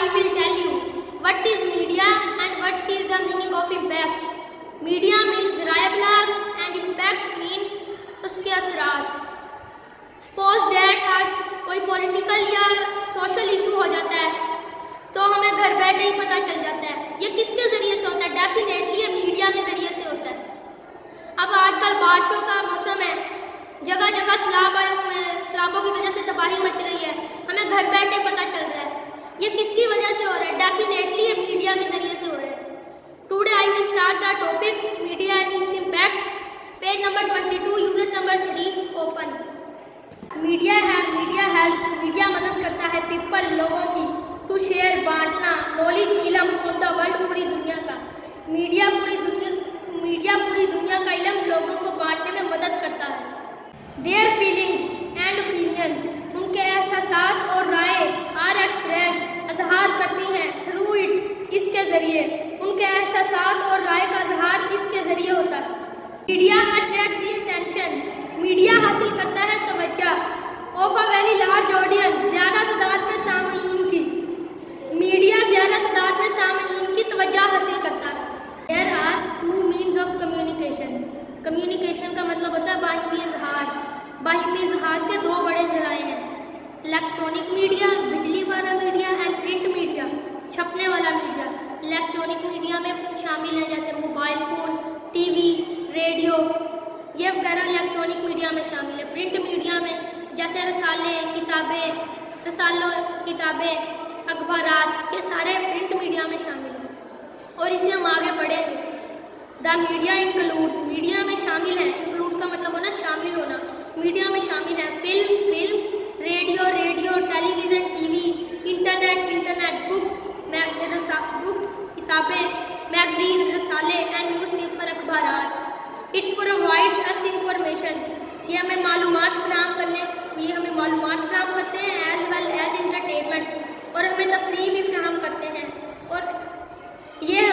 I will tell you what is media and what is the meaning of impact. Media means राय blog and impacts mean उसके असरात. Suppose that आज कोई political या social issue हो जाता है तो हमें घर बैठे ही पता चल जाता है. ये किसके ज़रिए से होता है? डेफिनेटली ये मीडिया के ज़रिए से होता है. अब आजकल बारिशों का मौसम है, जगह जगह सैलाबों की वजह से तबाही मच रही है, हमें घर बैठे पता चल रहा है. ये किसकी वजह से हो रहा है? डेफिनेटली ये मीडिया के ज़रिए से हो रहा है. Today I will start the topic media and its impact. Page number 22 unit number 3 open. Media media मदद करता है पीपल लोगों की टू शेयर बांटना नॉलेज इल्म ऑफ द वर्ल्ड. पूरी दुनिया का मीडिया पूरी दुनिया का इल्म लोगों को बांटने में मदद करता है. देयर फीलिंग्स एंड ओपिनियंस, उनके एहसास और राय आर एक्सप्रेस इजहार करती हैं थ्रू इट, इसके ज़रिए. उनके एहसास और राय का इजहार इसके ज़रिए होता है. Media attract the attention, media हासिल करता है तवज्जो of a very large audience, ज़्यादा तादाद में सामीन की. मीडिया ज़्यादा तादाद में सामीन की तवज्जो हासिल करता है. There are two means of communication. Communication का मतलब होता है बाहिमी इजहार. बाहिमी इजहार के दो बड़े ज़राए हैं, इलेक्ट्रॉनिक मीडिया बिजली वाला मीडिया एंड प्रिंट मीडिया छपने वाला मीडिया. इलेक्ट्रॉनिक मीडिया में शामिल है जैसे मोबाइल फ़ोन, टीवी, रेडियो, ये वगैरह इलेक्ट्रॉनिक मीडिया में शामिल है. प्रिंट मीडिया में जैसे किताबें, अखबारात, ये सारे प्रिंट मीडिया में शामिल हैं. और इसे हम आगे बढ़ेंगे. द मीडिया इंक्लूड्स, मीडिया में शामिल है, इंक्लूड्स का मतलब होना शामिल होना. मीडिया में शामिल है film, radio, television, TV, internet, books, किताबें, मैगजीन, रसाले एंड न्यूज़पेपर, अखबारात. इट प्रोवाइड्स अस इंफॉर्मेशन, ये हमें मालूमात फराहम करते हैं एज वेल एज इंटरटेनमेंट, और हमें तफरीह भी फराहम करते हैं. और ये